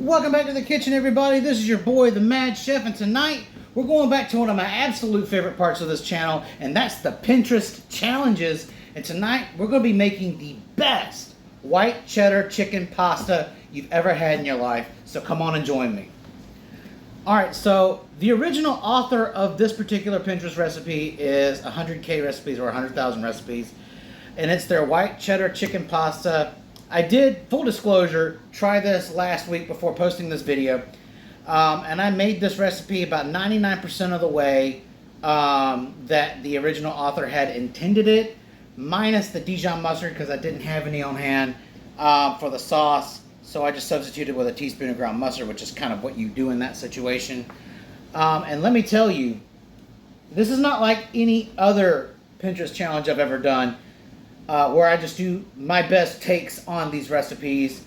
Welcome back to the kitchen, everybody. This is your boy, the Mad Chef, and tonight we're going back to one of my absolute favorite parts of this channel, and that's the Pinterest challenges. And tonight we're going to be making the best white cheddar chicken pasta you've ever had in your life. So come on and join me. Alright, so the original author of this particular Pinterest recipe is 100K recipes or 100,000 recipes, and it's their white cheddar chicken pasta. I did, full disclosure, try this last week before posting this video, and I made this recipe about 99% of the way that the original author had intended it, minus the Dijon mustard because I didn't have any on hand for the sauce, so I just substituted with a teaspoon of ground mustard, which is kind of what you do in that situation. And let me tell you, this is not like any other Pinterest challenge I've ever done, where I just do my best takes on these recipes,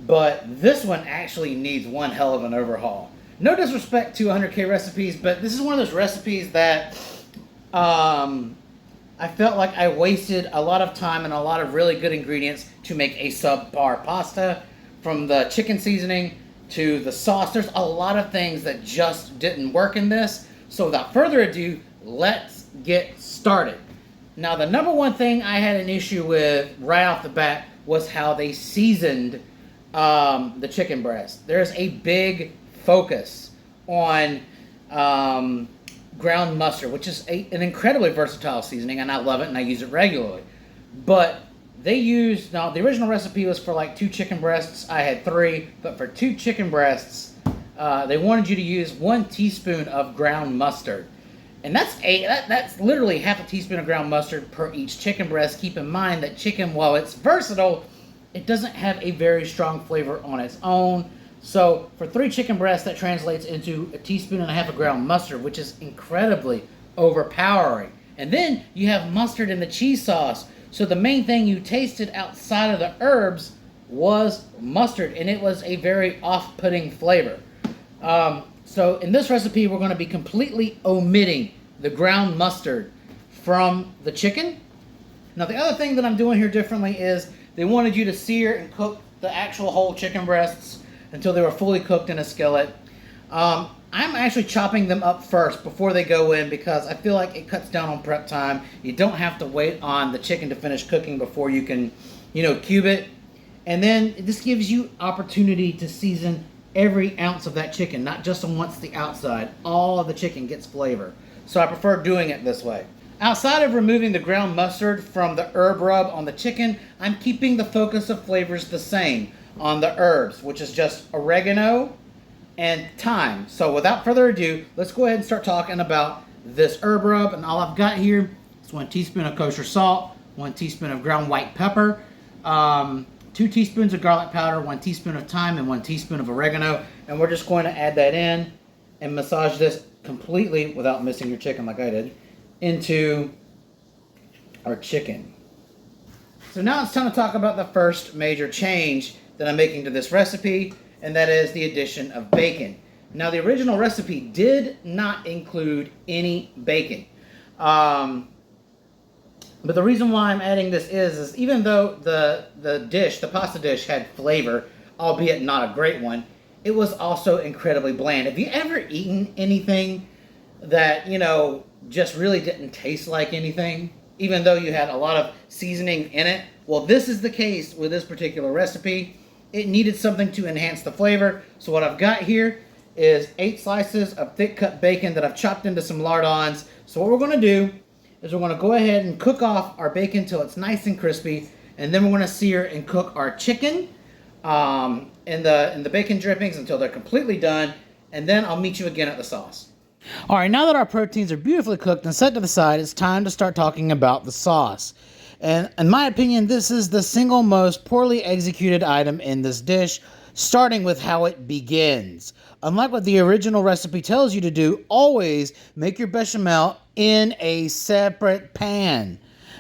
but this one actually needs one hell of an overhaul. No disrespect to 100K recipes, but this is one of those recipes that I felt like I wasted a lot of time and a lot of really good ingredients to make a subpar pasta. From the chicken seasoning to the sauce, there's a lot of things that just didn't work in this. So without further ado, let's get started. Now, the number one thing I had an issue with right off the bat was how they seasoned the chicken breast. There's a big focus on ground mustard, which is an incredibly versatile seasoning, and I love it and I use it regularly. But they used, now the original recipe was for like 2 chicken breasts. I had 3, but for 2 chicken breasts, they wanted you to use 1 teaspoon of ground mustard. And that's literally half a teaspoon of ground mustard per each chicken breast. Keep in mind that chicken, while it's versatile, it doesn't have a very strong flavor on its own. So for 3 chicken breasts, that translates into a teaspoon and a half of ground mustard, which is incredibly overpowering. And then you have mustard in the cheese sauce. So the main thing you tasted outside of the herbs was mustard, and it was a very off-putting flavor. So in this recipe, we're going to be completely omitting the ground mustard from the chicken. Now, the other thing that I'm doing here differently is they wanted you to sear and cook the actual whole chicken breasts until they were fully cooked in a skillet. I'm actually chopping them up first before they go in because I feel like it cuts down on prep time. You don't have to wait on the chicken to finish cooking before you can, cube it. And then this gives you opportunity to season every ounce of that chicken, not just on once the outside. All of the chicken gets flavor. So I prefer doing it this way. Outside of removing the ground mustard from the herb rub on the chicken, I'm keeping the focus of flavors the same on the herbs, which is just oregano and thyme. So without further ado, let's go ahead and start talking about this herb rub. And all I've got here is 1 teaspoon of kosher salt, 1 teaspoon of ground white pepper, 2 teaspoons of garlic powder, 1 teaspoon of thyme, and 1 teaspoon of oregano. And we're just going to add that in and massage this completely, without missing your chicken like I did, into our chicken. So now it's time to talk about the first major change that I'm making to this recipe, and that is the addition of bacon. Now, the original recipe did not include any bacon. But the reason why I'm adding this is even though the pasta dish had flavor, albeit not a great one, it was also incredibly bland. Have you ever eaten anything that, just really didn't taste like anything, even though you had a lot of seasoning in it? Well, this is the case with this particular recipe. It needed something to enhance the flavor. So what I've got here is 8 slices of thick cut bacon that I've chopped into some lardons. So what we're going to do is we're going to go ahead and cook off our bacon till it's nice and crispy, and then we're going to sear and cook our chicken in the bacon drippings until they're completely done, and then I'll meet you again at the sauce. All right, now that our proteins are beautifully cooked and set to the side, it's time to start talking about the sauce. And in my opinion, this is the single most poorly executed item in this dish, starting with how it begins. Unlike what the original recipe tells you to do, always make your bechamel in a separate pan.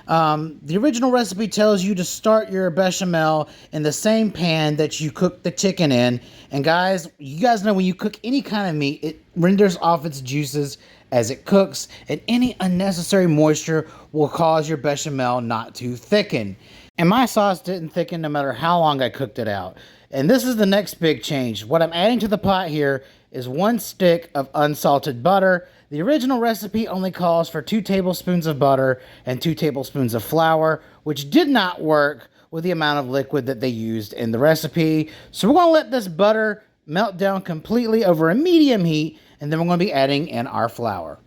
The original recipe tells you to start your bechamel in the same pan that you cook the chicken in. And guys, you guys know when you cook any kind of meat, it renders off its juices as it cooks, and any unnecessary moisture will cause your bechamel not to thicken. And my sauce didn't thicken no matter how long I cooked it out. And this is the next big change. What I'm adding to the pot here is 1 stick of unsalted butter. The original recipe only calls for 2 tablespoons of butter and 2 tablespoons of flour, which did not work with the amount of liquid that they used in the recipe. So we're going to let this butter melt down completely over a medium heat, and then we're going to be adding in our flour.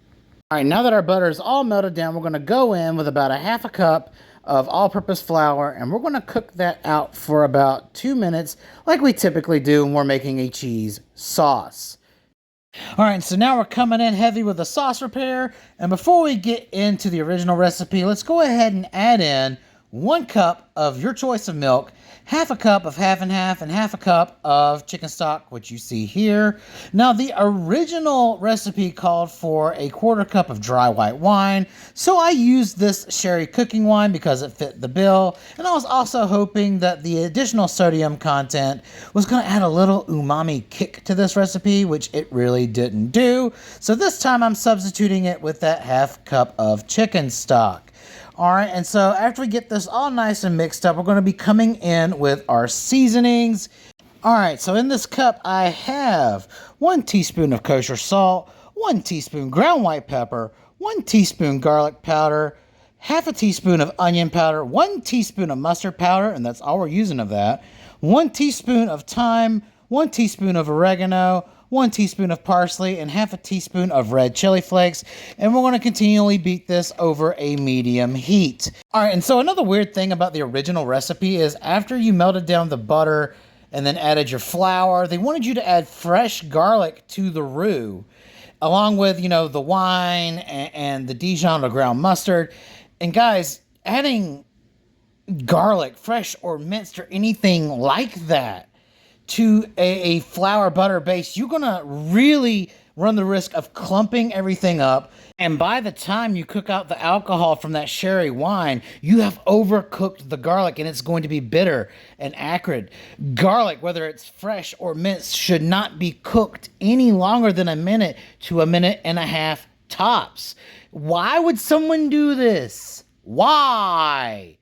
All right, now that our butter is all melted down, we're going to go in with about a half a cup of all-purpose flour, and we're going to cook that out for about 2 minutes like we typically do when we're making a cheese sauce. All right, so now we're coming in heavy with the sauce repair, and before we get into the original recipe, let's go ahead and add in 1 cup of your choice of milk, half a cup of half and half a cup of chicken stock, which you see here. Now, the original recipe called for a 1/4 cup of dry white wine, so I used this sherry cooking wine because it fit the bill, and I was also hoping that the additional sodium content was going to add a little umami kick to this recipe, which it really didn't do. So this time I'm substituting it with that half cup of chicken stock. All right, and so after we get this all nice and mixed up, we're going to be coming in with our seasonings. All right, so in this cup, I have 1 teaspoon of kosher salt, 1 teaspoon ground white pepper, 1 teaspoon garlic powder, half a teaspoon of onion powder, 1 teaspoon of mustard powder, and that's all we're using of that, 1 teaspoon of thyme, 1 teaspoon of oregano, 1 teaspoon of parsley, and half a teaspoon of red chili flakes, and we're going to continually beat this over a medium heat. All right, and so another weird thing about the original recipe is after you melted down the butter and then added your flour, they wanted you to add fresh garlic to the roux, along with, the wine and the Dijon or ground mustard. And guys, adding garlic, fresh or minced or anything like that, to a flour butter base, you're going to really run the risk of clumping everything up. And by the time you cook out the alcohol from that sherry wine, you have overcooked the garlic and it's going to be bitter and acrid. Garlic, whether it's fresh or minced, should not be cooked any longer than 1 minute to 1.5 minutes tops. Why would someone do this? Why?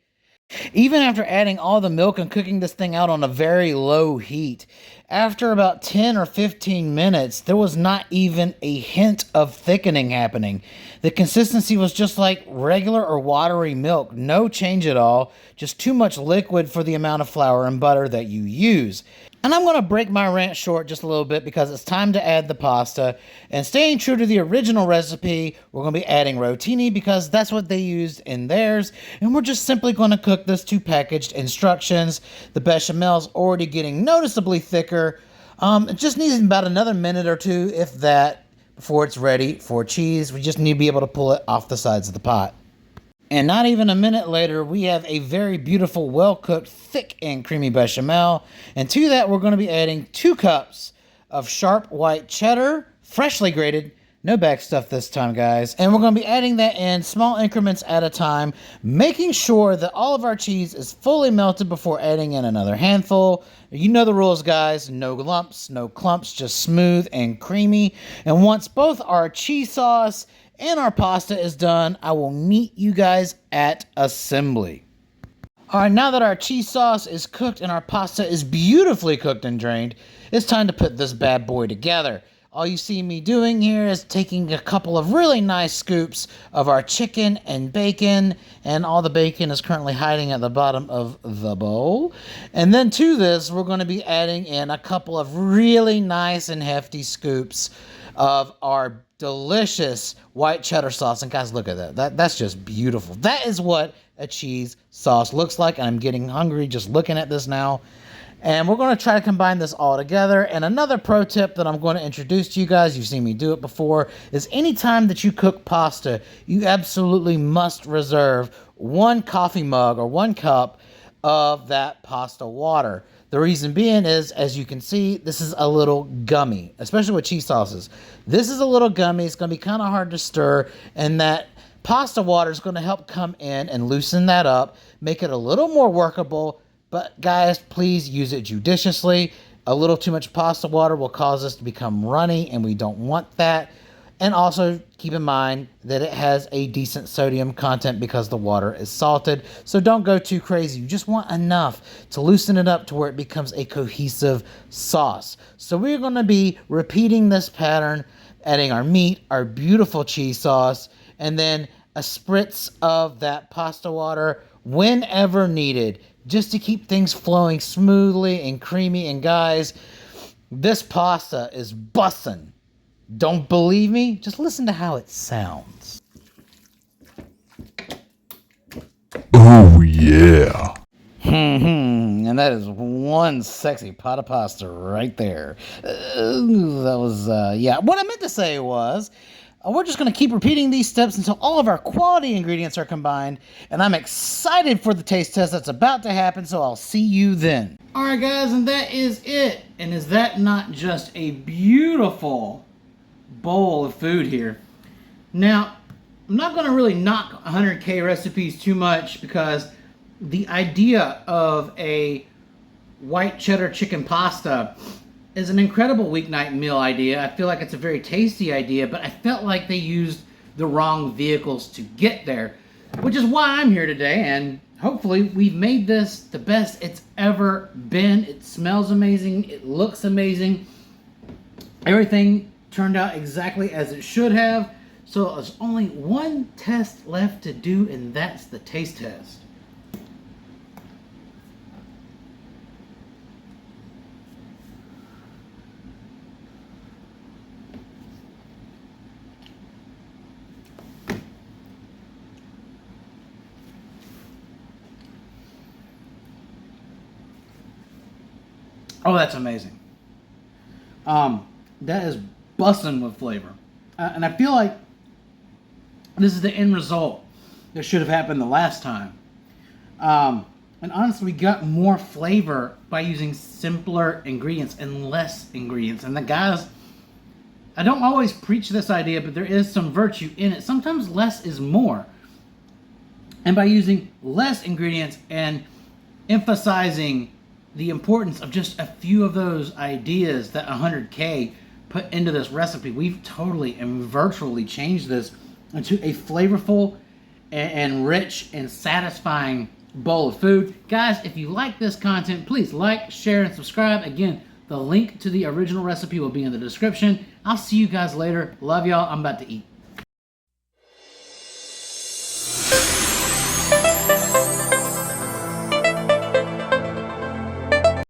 Even after adding all the milk and cooking this thing out on a very low heat, after about 10 or 15 minutes, there was not even a hint of thickening happening. The consistency was just like regular or watery milk, no change at all, just too much liquid for the amount of flour and butter that you use. And I'm going to break my rant short just a little bit because it's time to add the pasta. And staying true to the original recipe, we're going to be adding rotini because that's what they used in theirs. And we're just simply going to cook this to packaged instructions. The bechamel's already getting noticeably thicker. It just needs about another minute or two, if that, before it's ready for cheese. We just need to be able to pull it off the sides of the pot. And not even a minute later, we have a very beautiful, well-cooked, thick and creamy bechamel. And to that, we're going to be adding 2 cups of sharp white cheddar, freshly grated. No back stuff this time, guys. And we're going to be adding that in small increments at a time, making sure that all of our cheese is fully melted before adding in another handful. You know the rules, guys. No lumps, no clumps, just smooth and creamy. And once both our cheese sauce and our pasta is done, I will meet you guys at assembly. All right, now that our cheese sauce is cooked and our pasta is beautifully cooked and drained, it's time to put this bad boy together. All you see me doing here is taking a couple of really nice scoops of our chicken and bacon, and all the bacon is currently hiding at the bottom of the bowl. And then to this, we're going to be adding in a couple of really nice and hefty scoops of our delicious white cheddar sauce. And guys, look at that. That's just beautiful. That is what a cheese sauce looks like, and I'm getting hungry just looking at this now. And we're going to try to combine this all together. And another pro tip that I'm going to introduce to you guys, you've seen me do it before, is anytime that you cook pasta, you absolutely must reserve 1 coffee mug or 1 cup of that pasta water. The reason being is, as you can see, this is a little gummy, especially with cheese sauces. This is a little gummy. It's going to be kind of hard to stir, and that pasta water is going to help come in and loosen that up, make it a little more workable. But guys, please use it judiciously. A little too much pasta water will cause us to become runny, and we don't want that. And also keep in mind that it has a decent sodium content because the water is salted. So don't go too crazy. You just want enough to loosen it up to where it becomes a cohesive sauce. So we're going to be repeating this pattern, adding our meat, our beautiful cheese sauce, and then a spritz of that pasta water whenever needed, just to keep things flowing smoothly and creamy. And guys, this pasta is bussin'. Don't believe me? Just listen to how it sounds. Oh, yeah. And that is one sexy pot of pasta right there. That was, yeah. What I meant to say was, we're just going to keep repeating these steps until all of our quality ingredients are combined. And I'm excited for the taste test that's about to happen, so I'll see you then. All right, guys, and that is it. And is that not just a beautiful bowl of food here? Now, I'm not going to really knock 100K recipes too much, because the idea of a white cheddar chicken pasta is an incredible weeknight meal idea. I feel like it's a very tasty idea, but I felt like they used the wrong vehicles to get there, which is why I'm here today. And hopefully we've made this the best it's ever been. It smells amazing. It looks amazing. Everything turned out exactly as it should have. So there's only one test left to do, and that's the taste test. Oh, that's amazing. That is bussin' with flavor. And I feel like this is the end result that should have happened the last time. And honestly, we got more flavor by using simpler ingredients and less ingredients. And the guys, I don't always preach this idea, but there is some virtue in it. Sometimes less is more. And by using less ingredients and emphasizing the importance of just a few of those ideas that 100K put into this recipe, we've totally and virtually changed this into a flavorful and rich and satisfying bowl of food. Guys, if you like this content, please like, share, and subscribe. Again, the link to the original recipe will be in the description. I'll see you guys later. Love y'all. I'm about to eat.